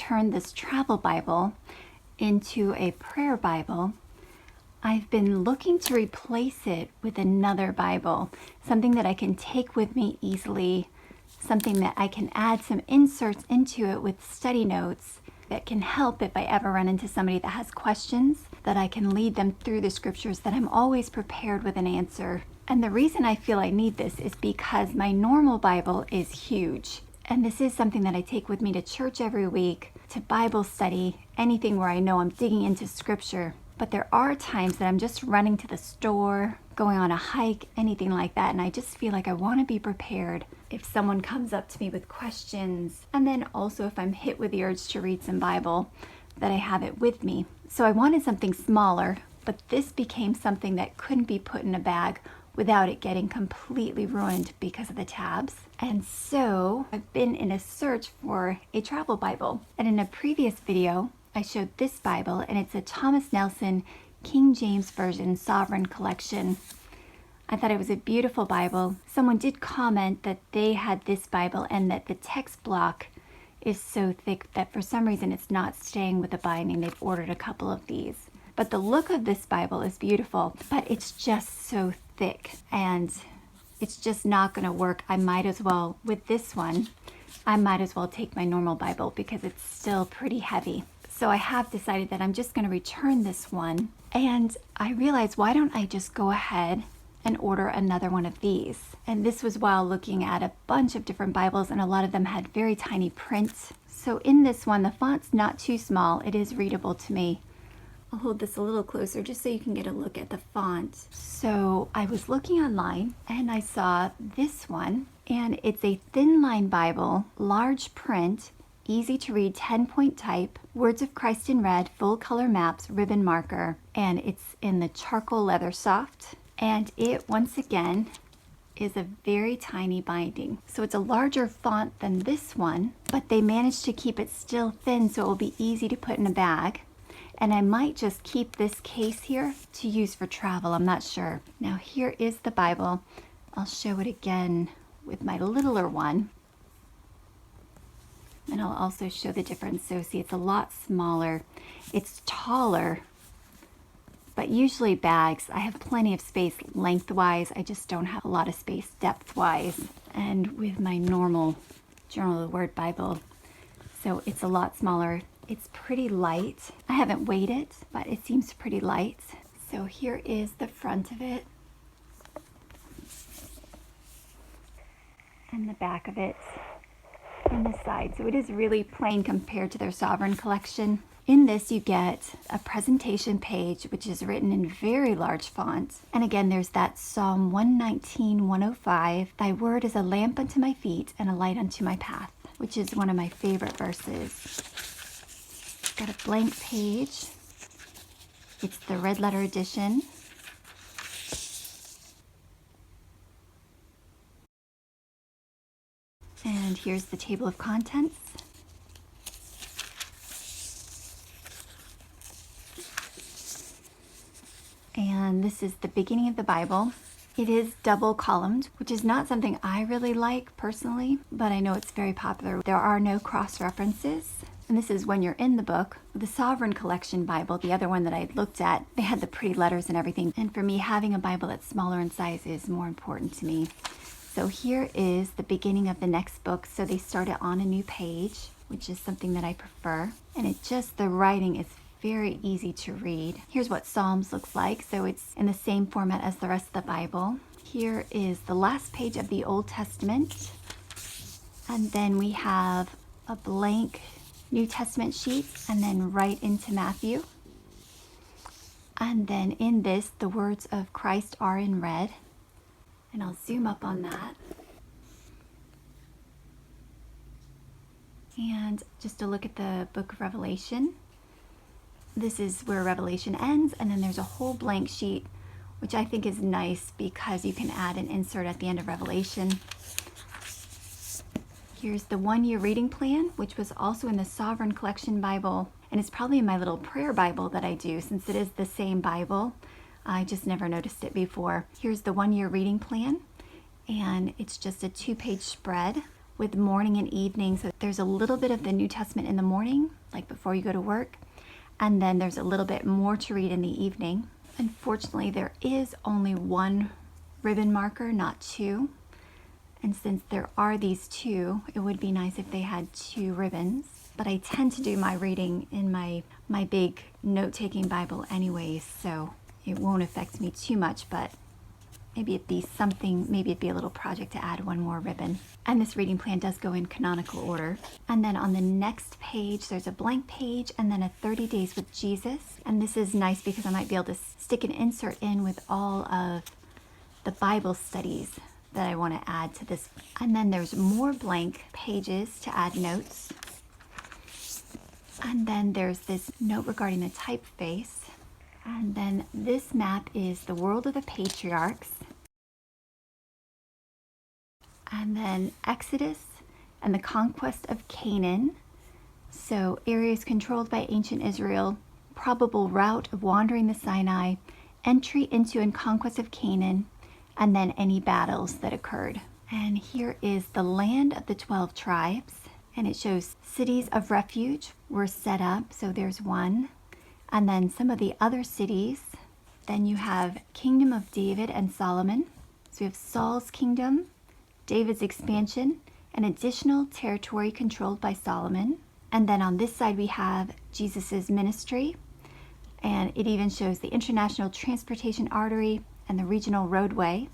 turned this travel Bible into a prayer Bible, I've been looking to replace it with another Bible, something that I can take with me easily, something that I can add some inserts into it with study notes that can help if I ever run into somebody that has questions, that I can lead them through the scriptures, that I'm always prepared with an answer. And the reason I feel I need this is because my normal Bible is huge. And this is something that I take with me to church every week, to Bible study, anything where I know I'm digging into scripture. But there are times that I'm just running to the store, going on a hike, anything like that, and I just feel like I want to be prepared if someone comes up to me with questions, and then also if I'm hit with the urge to read some Bible, that I have it with me. So I wanted something smaller, but this became something that couldn't be put in a bag without it getting completely ruined because of the tabs. And so I've been in a search for a travel Bible. And in a previous video, I showed this Bible, and it's a Thomas Nelson King James Version Sovereign Collection. I thought it was a beautiful Bible. Someone did comment that they had this Bible and that the text block is so thick that for some reason it's not staying with the binding. They've ordered a couple of these. But the look of this Bible is beautiful, but it's just so thick and it's just not going to work. I might as well, with this one, I might as well take my normal Bible because it's still pretty heavy. So I have decided that I'm just going to return this one. And I realized, why don't I just go ahead and order another one of these? And this was while looking at a bunch of different Bibles, and a lot of them had very tiny print. So in this one, the font's not too small. It is readable to me. I'll hold this a little closer just so you can get a look at the font. So I was looking online and I saw this one, and it's a thin line Bible, large print, easy to read, 10-point type, Words of Christ in red, full color maps, ribbon marker, and it's in the charcoal leather soft. And it, once again, is a very tiny binding. So it's a larger font than this one, but they managed to keep it still thin so it will be easy to put in a bag. And I might just keep this case here to use for travel, I'm not sure. Now here is the Bible. I'll show it again with my littler one. And I'll also show the difference. So see, it's a lot smaller. It's taller, but usually bags, I have plenty of space lengthwise. I just don't have a lot of space depthwise. And with my normal Journal of the Word Bible, so it's a lot smaller. It's pretty light. I haven't weighed it, but it seems pretty light. So here is the front of it. And the back of it. And the side. So it is really plain compared to their Sovereign collection. In this you get a presentation page, which is written in very large font. And again, there's that Psalm 119:105. Thy word is a lamp unto my feet and a light unto my path, which is one of my favorite verses. Got a blank page. It's the red letter edition. And here's the table of contents. And this is the beginning of the Bible. It is double columned, which is not something I really like personally, but I know it's very popular. There are no cross references. And this is when you're in the book. The Sovereign Collection Bible, the other one that I looked at, they had the pretty letters and everything. And for me, having a Bible that's smaller in size is more important to me. So here is the beginning of the next book. So they start it on a new page, which is something that I prefer. And the writing is very easy to read. Here's what Psalms looks like. So it's in the same format as the rest of the Bible. Here is the last page of the Old Testament. And then we have a blank New Testament sheet, and then right into Matthew. And then in this, the words of Christ are in red. And I'll zoom up on that. And just a look at the book of Revelation. This is where Revelation ends, and then there's a whole blank sheet, which I think is nice because you can add an insert at the end of Revelation. Here's the one-year reading plan, which was also in the Sovereign Collection Bible, and it's probably in my little prayer Bible that I do, since it is the same Bible. I just never noticed it before. Here's the one-year reading plan, and it's just a 2-page spread with morning and evening. So there's a little bit of the New Testament in the morning, like before you go to work, and then there's a little bit more to read in the evening. Unfortunately, there is only one ribbon marker, not two. And since there are these two, it would be nice if they had two ribbons. But I tend to do my reading in my big note-taking Bible anyways, so it won't affect me too much, but maybe it'd be something, maybe it'd be a little project to add one more ribbon. And this reading plan does go in canonical order. And then on the next page, there's a blank page and then a 30 Days with Jesus. And this is nice because I might be able to stick an insert in with all of the Bible studies that I want to add to this. And then there's more blank pages to add notes. And then there's this note regarding the typeface. And then this map is the world of the patriarchs. And then Exodus and the conquest of Canaan. So areas controlled by ancient Israel, probable route of wandering the Sinai, entry into and conquest of Canaan, and then any battles that occurred. And here is the land of the 12 tribes. And it shows cities of refuge were set up. So there's one. And then some of the other cities. Then you have Kingdom of David and Solomon. So we have Saul's kingdom, David's expansion, an additional territory controlled by Solomon. And then on this side we have Jesus's ministry. And it even shows the international transportation artery and the regional roadway.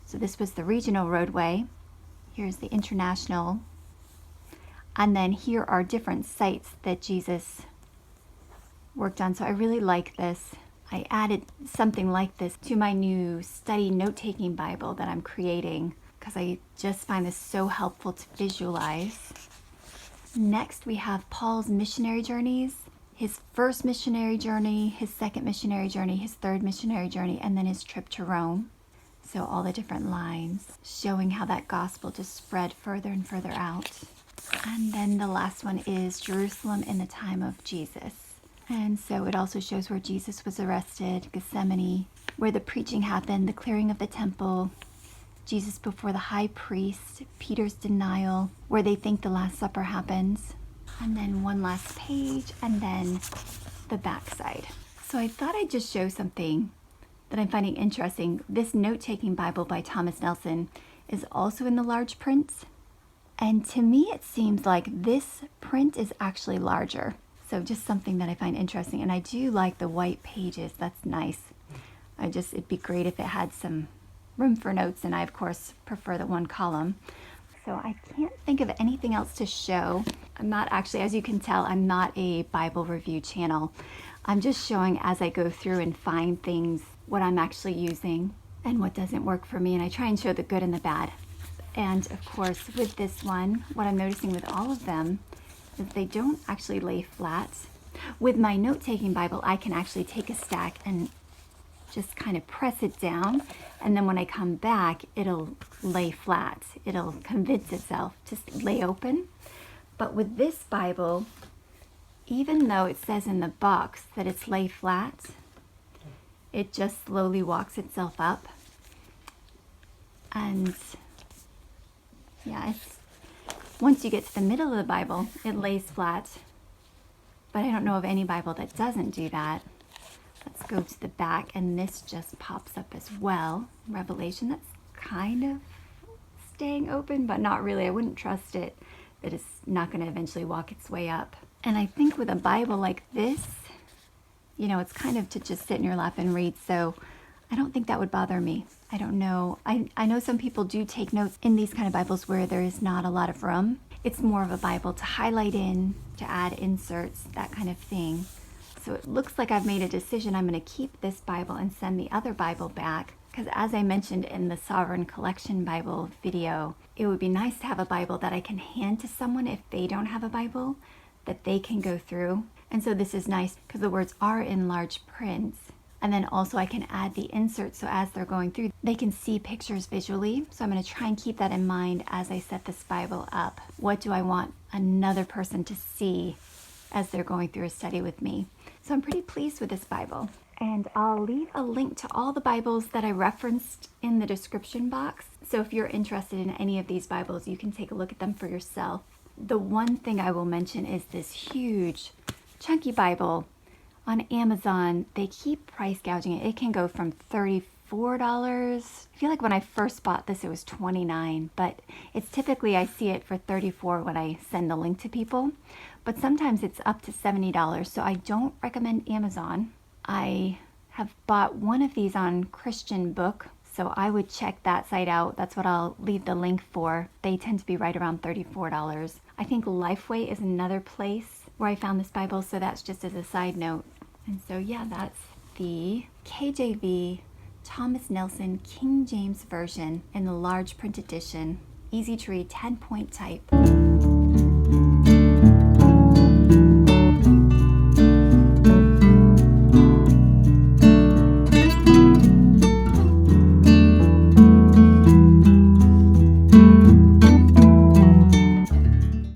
So this was the regional roadway. Here's the international. And then here are different sites that Jesus worked on. So I really like this. I added something like this to my new study note-taking Bible that I'm creating because I just find this so helpful to visualize. Next, we have Paul's missionary journeys, his first missionary journey, his second missionary journey, his third missionary journey, and then his trip to Rome. So all the different lines showing how that gospel just spread further and further out. And then the last one is Jerusalem in the time of Jesus. And so it also shows where Jesus was arrested, Gethsemane, where the preaching happened, the clearing of the temple, Jesus before the high priest, Peter's denial, where they think the Last Supper happens, and then one last page, and then the backside. So I thought I'd just show something that I'm finding interesting. This note-taking Bible by Thomas Nelson is also in the large print. And to me, it seems like this print is actually larger. So just something that I find interesting. And I do like the white pages. That's nice. It'd be great if it had some room for notes. And I, of course, prefer the one column. So I can't think of anything else to show. I'm not actually, as you can tell, I'm not a Bible review channel. I'm just showing as I go through and find things, what I'm actually using and what doesn't work for me. And I try and show the good and the bad. And of course, with this one, what I'm noticing with all of them is they don't actually lay flat. With my note-taking Bible, I can actually take a stack and just kind of press it down. And then when I come back, it'll lay flat. It'll convince itself to lay open. But with this Bible, even though it says in the box that it's lay flat, it just slowly walks itself up. And yeah, once you get to the middle of the Bible, it lays flat. But I don't know of any Bible that doesn't do that. Let's go to the back, and this just pops up as well. Revelation, that's kind of staying open, but not really. I wouldn't trust it that it's not going to eventually walk its way up. And I think with a Bible like this, you know, it's kind of to just sit in your lap and read. So I don't think that would bother me. I don't know. I know some people do take notes in these kind of Bibles where there is not a lot of room. It's more of a Bible to highlight in, to add inserts, that kind of thing. So it looks like I've made a decision. I'm going to keep this Bible and send the other Bible back. Because as I mentioned in the Sovereign Collection Bible video, it would be nice to have a Bible that I can hand to someone if they don't have a Bible, that they can go through. And so this is nice because the words are in large print. And then also I can add the inserts so as they're going through, they can see pictures visually. So I'm going to try and keep that in mind as I set this Bible up. What do I want another person to see as they're going through a study with me? So I'm pretty pleased with this Bible. And I'll leave a link to all the Bibles that I referenced in the description box. So if you're interested in any of these Bibles, you can take a look at them for yourself. The one thing I will mention is this huge, chunky Bible on Amazon. They keep price gouging it. It can go from $34. I feel like when I first bought this, it was $29, but it's typically, I see it for $34 when I send the link to people, but sometimes it's up to $70. So I don't recommend Amazon. I have bought one of these on Christian Book, so I would check that site out. That's what I'll leave the link for. They tend to be right around $34. I think Lifeway is another place where I found this Bible, so that's just as a side note. And so yeah, that's the KJV Thomas Nelson King James Version in the large print edition. Easy to read, 10-point type.